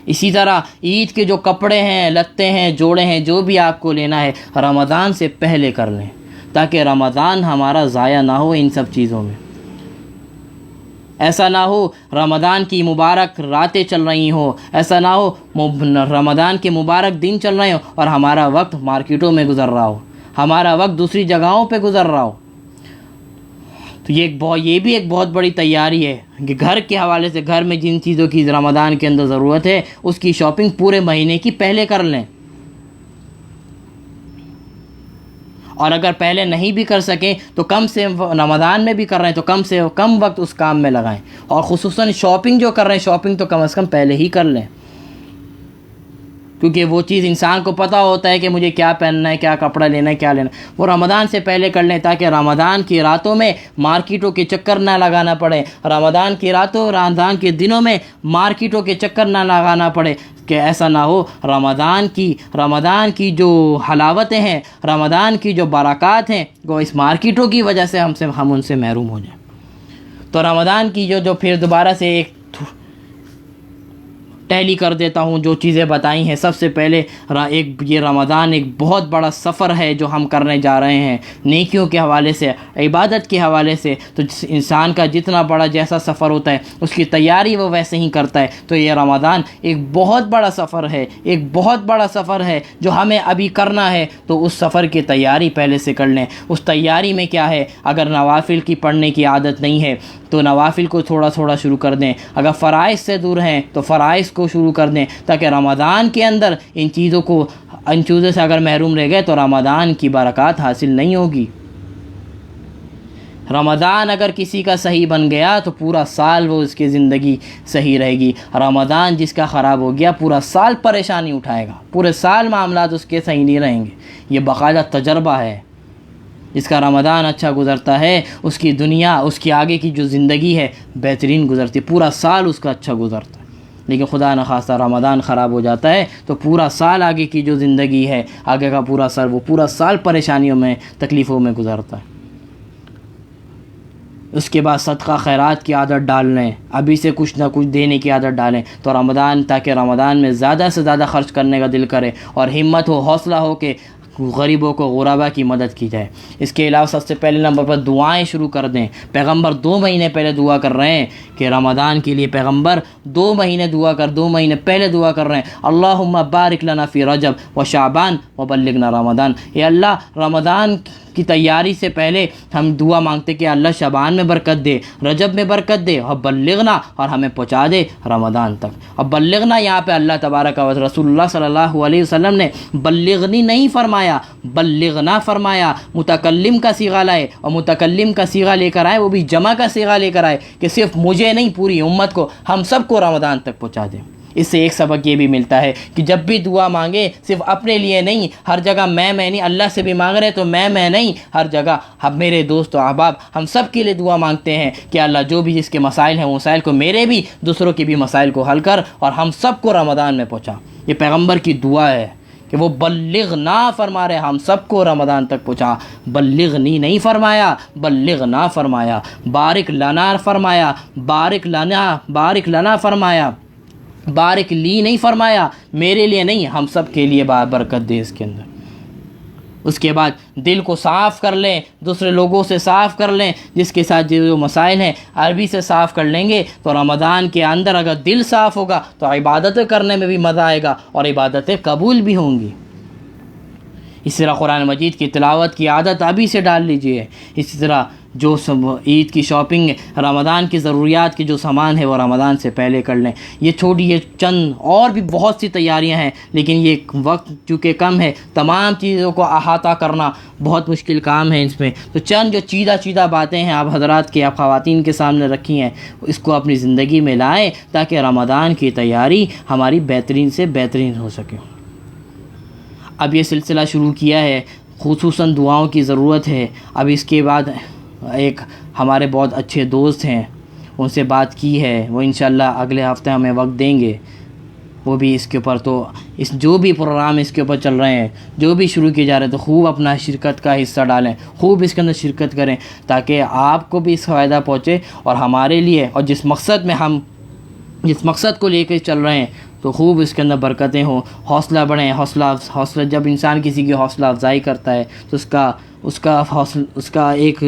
اسی طرح عید کے جو کپڑے ہیں، لتے ہیں، جوڑے ہیں، جو بھی آپ کو لینا ہے رمضان سے پہلے کر لیں تاکہ رمضان ہمارا ضائع نہ ہو ان سب چیزوں میں. ایسا نہ ہو رمضان کی مبارک راتیں چل رہی ہوں، ایسا نہ ہو رمضان کے مبارک دن چل رہے ہوں اور ہمارا وقت مارکیٹوں میں گزر رہا ہو، ہمارا وقت دوسری جگہوں پہ گزر رہا ہو. تو یہ بھی ایک بہت بڑی تیاری ہے کہ گھر کے حوالے سے، گھر میں جن چیزوں کی رمضان کے اندر ضرورت ہے اس کی شاپنگ پورے مہینے کی پہلے کر لیں. اور اگر پہلے نہیں بھی کر سکیں تو کم سے رمضان میں بھی کر رہے ہیں تو کم سے کم وقت اس کام میں لگائیں. اور خصوصاً شاپنگ جو کر رہے ہیں، شاپنگ تو کم از کم پہلے ہی کر لیں کیونکہ وہ چیز انسان کو پتہ ہوتا ہے کہ مجھے کیا پہننا ہے، کیا کپڑا لینا ہے، کیا لینا ہے. وہ رمضان سے پہلے کر لیں تاکہ رمضان کی راتوں میں مارکیٹوں کے چکر نہ لگانا پڑے، رمضان کے دنوں میں مارکیٹوں کے چکر نہ لگانا پڑے. کہ ایسا نہ ہو رمضان کی جو حلاوتیں ہیں، رمضان کی جو برکات ہیں، وہ اس مارکیٹوں کی وجہ سے ہم ان سے محروم ہو جائیں. تو رمضان کی جو پھر دوبارہ سے ایک ٹیلی کر دیتا ہوں جو چیزیں بتائی ہیں. سب سے پہلے یہ رمضان ایک بہت بڑا سفر ہے جو ہم کرنے جا رہے ہیں نیکیوں کے حوالے سے، عبادت کے حوالے سے. تو انسان کا جتنا بڑا جیسا سفر ہوتا ہے اس کی تیاری وہ ویسے ہی کرتا ہے. تو یہ رمضان ایک بہت بڑا سفر ہے، ایک بہت بڑا سفر ہے جو ہمیں ابھی کرنا ہے. تو اس سفر کی تیاری پہلے سے کر لیں. اس تیاری میں کیا ہے، اگر نوافل کی پڑھنے کی عادت نہیں ہے تو نوافل کو تھوڑا تھوڑا شروع کر دیں. اگر فرائض سے دور ہیں تو فرائض کو شروع کر دیں تاکہ رمضان کے اندر ان چیزوں سے اگر محروم رہ گئے تو رمضان کی برکات حاصل نہیں ہوگی. رمضان اگر کسی کا صحیح بن گیا تو پورا سال وہ اس کی زندگی صحیح رہے گی. رمضان جس کا خراب ہو گیا پورا سال پریشانی اٹھائے گا، پورے سال معاملات اس کے صحیح نہیں رہیں گے. یہ باقاعدہ تجربہ ہے. جس کا رمضان اچھا گزرتا ہے اس کی دنیا، اس کی آگے کی جو زندگی ہے بہترین گزرتی ہے، پورا سال اس کا اچھا گزرتا ہے. لیکن خدا نخواستہ رمضان خراب ہو جاتا ہے تو پورا سال آگے کی جو زندگی ہے، آگے کا پورا سال، وہ پورا سال پریشانیوں میں، تکلیفوں میں گزرتا ہے. اس کے بعد صدقہ خیرات کی عادت ڈال لیں، ابھی سے کچھ نہ کچھ دینے کی عادت ڈالیں تاکہ رمضان میں زیادہ سے زیادہ خرچ کرنے کا دل کرے اور ہمت ہو، حوصلہ ہو کہ غریبوں کو غربا کی مدد کی جائے۔ اس کے علاوہ سب سے پہلے نمبر پر دعائیں شروع کر دیں۔ پیغمبر 2 مہینے پہلے دعا کر رہے ہیں کہ رمضان کے لیے پیغمبر 2 مہینے پہلے دعا کر رہے ہیں، اللہم بارک لنا فی رجب و شعبان و بلغنا رمضان۔ اے اللہ رمضان کی تیاری سے پہلے ہم دعا مانگتے کہ اللہ شعبان میں برکت دے، رجب میں برکت دے، اور بلغنا، اور ہمیں پہنچا دے رمضان تک۔ اور بلغنا یہاں پہ اللہ تبارک و رسول اللہ صلی اللہ علیہ وسلم نے بلغنی نہیں فرمایا، بلغنا فرمایا۔ متکلم کا صیغہ لائے، اور متکلم کا صیغہ لے کر آئے، وہ بھی جمع کا صیغہ لے کر آئے کہ صرف مجھے نہیں پوری امت کو، ہم سب کو رمضان تک پہنچا دیں۔ اس سے ایک سبق یہ بھی ملتا ہے کہ جب بھی دعا مانگے صرف اپنے لیے نہیں، ہر جگہ میں نہیں، اللہ سے بھی مانگ رہے تو میں نہیں، ہر جگہ ہم میرے دوست و احباب ہم سب کے لیے دعا مانگتے ہیں کہ اللہ جو بھی جس کے مسائل ہیں وہ مسائل کو، میرے بھی دوسروں کے بھی مسائل کو حل کر، اور ہم سب کو رمضان میں پہنچا۔ یہ پیغمبر کی دعا ہے کہ وہ بلغنا فرما رہے، ہم سب کو رمضان تک پہنچا۔ بلغنی نہیں فرمایا، بلغنا فرمایا۔ بارک لنا فرمایا، بارک لنا فرمایا۔ بارک لی نہیں فرمایا، میرے لیے نہیں، ہم سب کے لیے برکت دے اس کے اندر۔ اس کے بعد دل کو صاف کر لیں، دوسرے لوگوں سے صاف کر لیں، جس کے ساتھ جو مسائل ہیں عربی سے صاف کر لیں گے تو رمضان کے اندر اگر دل صاف ہوگا تو عبادتیں کرنے میں بھی مزہ آئے گا اور عبادتیں قبول بھی ہوں گی۔ اسی طرح قرآن مجید کی تلاوت کی عادت ابھی سے ڈال لیجئے۔ اسی طرح جو عید کی شاپنگ، رمضان کی ضروریات کے جو سامان ہے وہ رمضان سے پہلے کر لیں۔ یہ چند اور بھی بہت سی تیاریاں ہیں، لیکن یہ وقت چونکہ کم ہے، تمام چیزوں کو احاطہ کرنا بہت مشکل کام ہے اس میں۔ تو چند جو چیدہ باتیں ہیں آپ حضرات کے، آپ خواتین کے سامنے رکھی ہیں، اس کو اپنی زندگی میں لائیں تاکہ رمضان کی تیاری ہماری بہترین سے بہترین ہو سکے۔ اب یہ سلسلہ شروع کیا ہے، خصوصاً دعاؤں کی ضرورت ہے۔ اب اس کے بعد ایک ہمارے بہت اچھے دوست ہیں، ان سے بات کی ہے، وہ انشاءاللہ اگلے ہفتے ہمیں وقت دیں گے، وہ بھی اس کے اوپر، تو جو بھی پروگرام اس کے اوپر چل رہے ہیں، جو بھی شروع کیے جا رہے ہیں، تو خوب اپنا شرکت کا حصہ ڈالیں، خوب اس کے اندر شرکت کریں تاکہ آپ کو بھی اس فائدہ پہنچے، اور ہمارے لیے، اور جس مقصد کو لے کے چل رہے ہیں تو خوب اس کے اندر برکتیں ہوں، حوصلہ بڑھیں۔ حوصلہ جب انسان کسی کی حوصلہ افزائی کرتا ہے تو اس کا ایک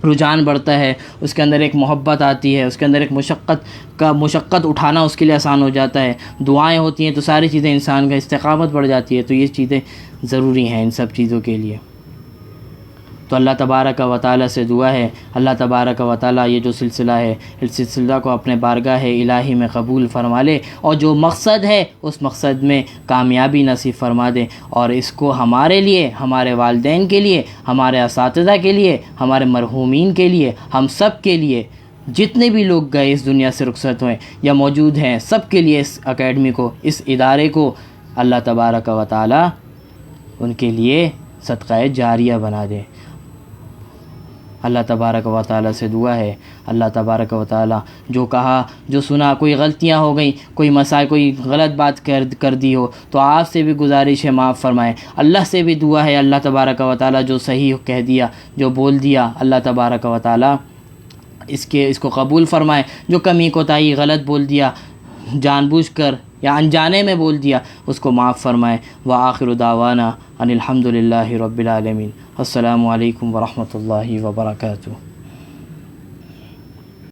رجحان بڑھتا ہے، اس کے اندر ایک محبت آتی ہے، اس کے اندر ایک مشقت اٹھانا اس کے لیے آسان ہو جاتا ہے۔ دعائیں ہوتی ہیں تو ساری چیزیں انسان کا استقامت بڑھ جاتی ہے، تو یہ چیزیں ضروری ہیں ان سب چیزوں کے لیے۔ تو اللہ تبارک و تعالیٰ سے دعا ہے، اللہ تبارک و تعالیٰ یہ جو سلسلہ ہے، اس سلسلہ کو اپنے بارگاہ الہی میں قبول فرما لے، اور جو مقصد ہے اس مقصد میں کامیابی نصیب فرما دے، اور اس کو ہمارے لیے، ہمارے والدین کے لیے، ہمارے اساتذہ کے لیے، ہمارے مرحومین کے لیے، ہم سب کے لیے، جتنے بھی لوگ گئے اس دنیا سے رخصت ہوئے یا موجود ہیں، سب کے لیے اس اکیڈمی کو، اس ادارے کو اللہ تبارک و تعالیٰ ان کے لیے صدقہ جاریہ بنا دے۔ اللہ تبارک و تعالیٰ سے دعا ہے، اللہ تبارک و تعالیٰ جو کہا، جو سنا، کوئی غلطیاں ہو گئیں، کوئی مسائل، کوئی غلط بات کر دی ہو تو آپ سے بھی گزارش ہے معاف فرمائیں۔ اللہ سے بھی دعا ہے، اللہ تبارک و تعالیٰ جو صحیح کہہ دیا، جو بول دیا، اللہ تبارک و تعالیٰ اس کو قبول فرمائے۔ جو کمی کوتاہی غلط بول دیا، جان بوجھ کر یا انجانے میں بول دیا، اس کو معاف فرمائے۔ وآخر دعوانا ان الحمد للہ رب العالمین۔ السلام علیکم ورحمۃ اللہ وبرکاتہ۔